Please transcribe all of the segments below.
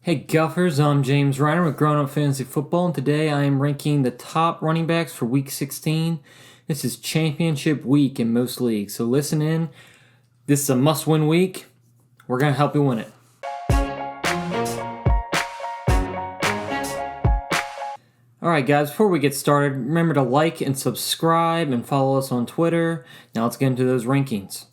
Hey Guffers, I'm James Reiner with Grown Up Fantasy Football, and today I am ranking the top running backs for Week 16. This is championship week in most leagues, so listen in. This is a must-win week. We're going to help you win it. Alright guys, before we get started, remember to like and subscribe and follow us on Twitter. Now let's get into those rankings.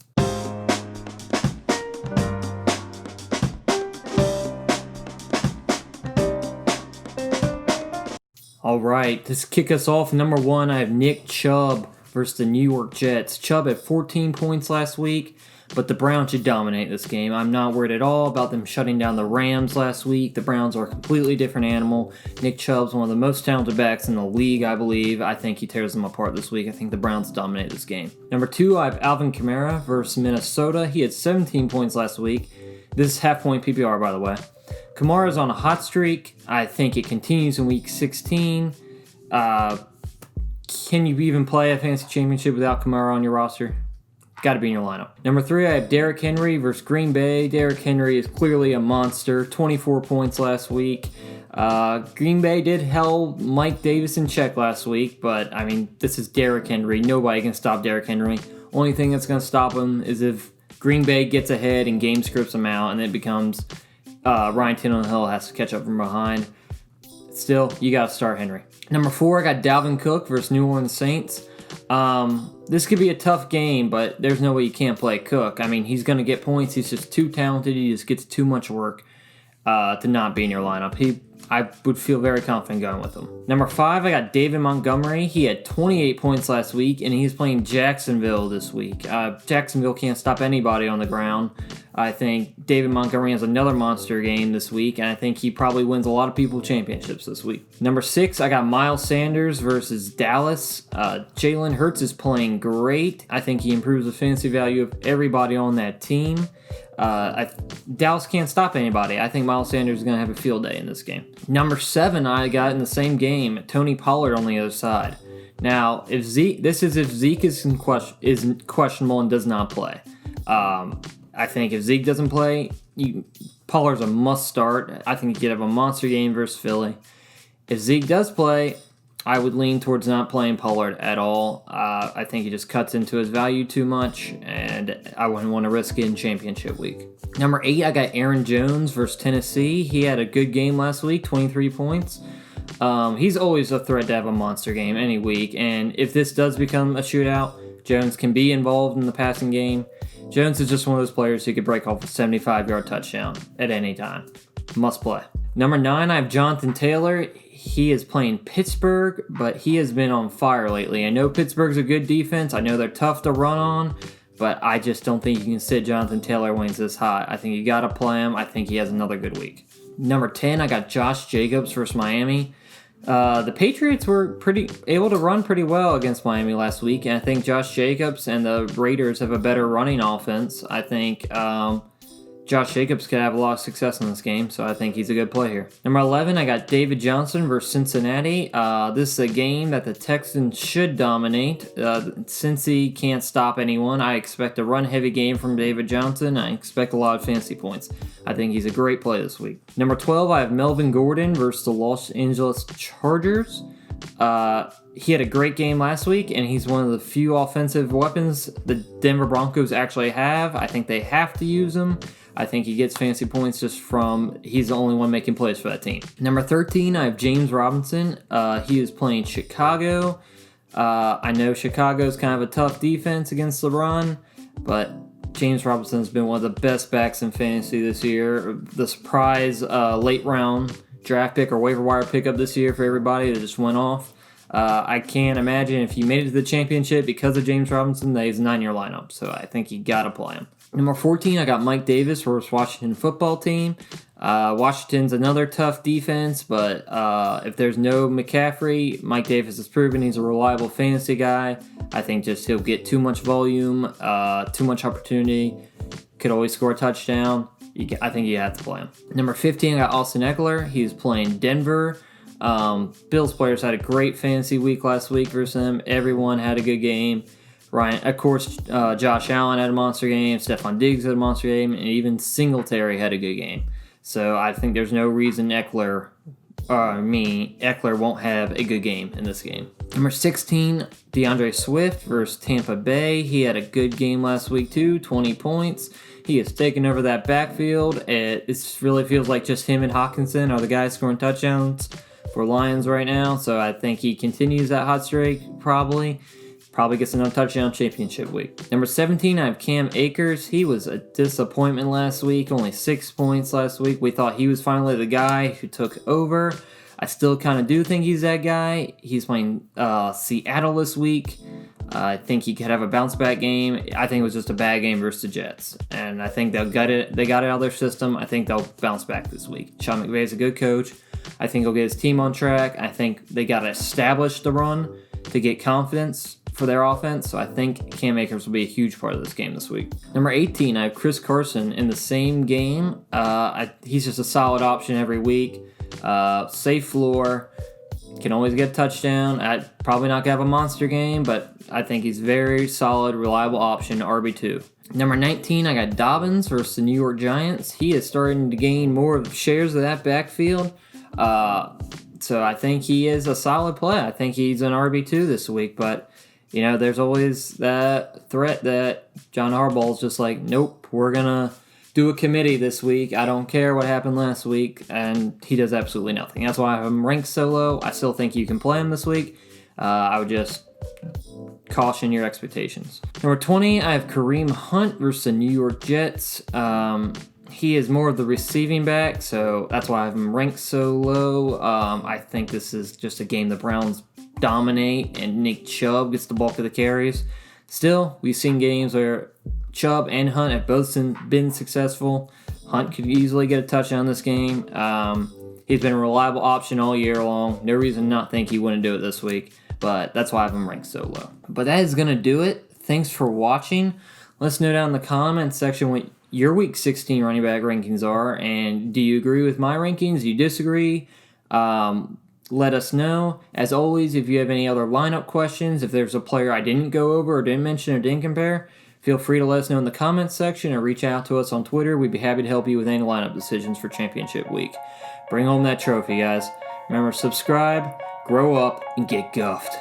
Alright, to kick us off, number one, I have Nick Chubb versus the New York Jets. Chubb had 14 points last week, but the Browns should dominate this game. I'm not worried at all about them shutting down the Rams last week. The Browns are a completely different animal. Nick Chubb's one of the most talented backs in the league, I believe. I think he tears them apart this week. I think the Browns dominate this game. Number two, I have Alvin Kamara versus Minnesota. He had 17 points last week. This is half-point PPR, by the way. Kamara's on a hot streak. I think it continues in Week 16. Can you even play a fantasy championship without Kamara on your roster? Got to be in your lineup. Number three, I have Derrick Henry versus Green Bay. Derrick Henry is clearly a monster. 24 points last week. Green Bay did held Mike Davis in check last week, but, I mean, this is Derrick Henry. Nobody can stop Derrick Henry. Only thing that's going to stop him is if Green Bay gets ahead and game scripts him out, and it becomes Ryan Tannehill has to catch up from behind. Still, you got to start Henry. Number four, I got Dalvin Cook versus New Orleans Saints. This could be a tough game, but there's no way you can't play Cook. I mean, he's going to get points. He's just too talented. He just gets too much work to not be in your lineup. I would feel very confident going with him. Number five, I got David Montgomery. He had 28 points last week, and he's playing Jacksonville this week. Jacksonville can't stop anybody on the ground. I think David Montgomery has another monster game this week, and I think he probably wins a lot of people championships this week. Number six, I got Miles Sanders versus Dallas. Jalen Hurts is playing great. I think he improves the fantasy value of everybody on that team. Dallas can't stop anybody. I think Miles Sanders is going to have a field day in this game. Number seven, I got in the same game, Tony Pollard on the other side. Now, if Zeke is questionable and does not play. I think if Zeke doesn't play, Pollard's a must start. I think he could have a monster game versus Philly. If Zeke does play, I would lean towards not playing Pollard at all. I think he just cuts into his value too much, and I wouldn't want to risk it in championship week. Number eight, I got Aaron Jones versus Tennessee. He had a good game last week, 23 points. He's always a threat to have a monster game any week, and if this does become a shootout, Jones can be involved in the passing game. Jones is just one of those players who could break off a 75-yard touchdown at any time. Must play. Number nine, I have Jonathan Taylor. He is playing Pittsburgh, but he has been on fire lately. I know Pittsburgh's a good defense. I know they're tough to run on, but I just don't think you can sit Jonathan Taylor when he's this hot. I think you got to play him. I think he has another good week. Number 10, I got Josh Jacobs versus Miami. The Patriots were able to run pretty well against Miami last week, and I think Josh Jacobs and the Raiders have a better running offense. I think Josh Jacobs could have a lot of success in this game, so I think he's a good play here. Number 11, I got David Johnson versus Cincinnati. This is a game that the Texans should dominate. Cincy can't stop anyone. I expect a run-heavy game from David Johnson. I expect a lot of fantasy points. I think he's a great play this week. Number 12, I have Melvin Gordon versus the Los Angeles Chargers. He had a great game last week, and he's one of the few offensive weapons the Denver Broncos actually have. I think they have to use him. I think he gets fancy points just from he's the only one making plays for that team. Number 13, I have James Robinson. He is playing Chicago. I know Chicago's kind of a tough defense against the run, but James Robinson has been one of the best backs in fantasy this year. The surprise late round draft pick or waiver wire pickup this year for everybody that just went off. I can't imagine if you made it to the championship because of James Robinson that he's not in your lineup, so I think you got to play him. Number 14, I got Mike Davis versus Washington football team. Washington's another tough defense, but if there's no McCaffrey, Mike Davis has proven he's a reliable fantasy guy. I think just he'll get too much volume, too much opportunity, could always score a touchdown. I think you have to play him. Number 15, I got Austin Ekeler. He's playing Denver. Bills players had a great fantasy week last week versus them. Everyone had a good game. Josh Allen had a monster game. Stephon Diggs had a monster game. And even Singletary had a good game. So I think there's no reason Ekeler won't have a good game in this game. Number 16, DeAndre Swift versus Tampa Bay. He had a good game last week too, 20 points. He has taken over that backfield. It really feels like just him and Hawkinson are the guys scoring touchdowns for Lions right now. So I think he continues that hot streak probably gets another touchdown championship week. Number 17, I have Cam Akers. He was a disappointment last week, only 6 points last week. We thought he was finally the guy who took over. I still kind of do think he's that guy. He's playing Seattle this week. I think he could have a bounce back game. I think it was just a bad game versus the Jets. And I think they got it out of their system. I think they'll bounce back this week. Sean McVay is a good coach. I think he'll get his team on track. I think they got to establish the run to get confidence for their offense. So I think Cam Akers will be a huge part of this game this week. Number 18, I have Chris Carson in the same game. He's just a solid option every week. Safe floor. Can always get a touchdown. Probably not going to have a monster game, but I think he's very solid, reliable option, RB2. Number 19, I got Dobbins versus the New York Giants. He is starting to gain more shares of that backfield. So I think he is a solid play. I think he's an RB2 this week, but there's always that threat that John Harbaugh's just like, nope, we're going to do a committee this week. I don't care what happened last week, and he does absolutely nothing. That's why I have him ranked so low. I still think you can play him this week. I would just caution your expectations. Number 20, I have Kareem Hunt versus the New York Jets. He is more of the receiving back, so that's why I have him ranked so low. I think this is just a game the Browns dominate, and Nick Chubb gets the bulk of the carries. Still, we've seen games where Chubb and Hunt have both been successful. Hunt could easily get a touchdown this game. He's been a reliable option all year long. No reason to not think he wouldn't do it this week, but that's why I have him ranked so low. But that is going to do it. Thanks for watching. Let us know down in the comments section what your Week 16 running back rankings are, and do you agree with my rankings? Do you disagree? Let us know. As always, if you have any other lineup questions, if there's a player I didn't go over or didn't mention or didn't compare, feel free to let us know in the comments section or reach out to us on Twitter. We'd be happy to help you with any lineup decisions for championship week. Bring home that trophy, guys. Remember, subscribe, grow up, and get guffed.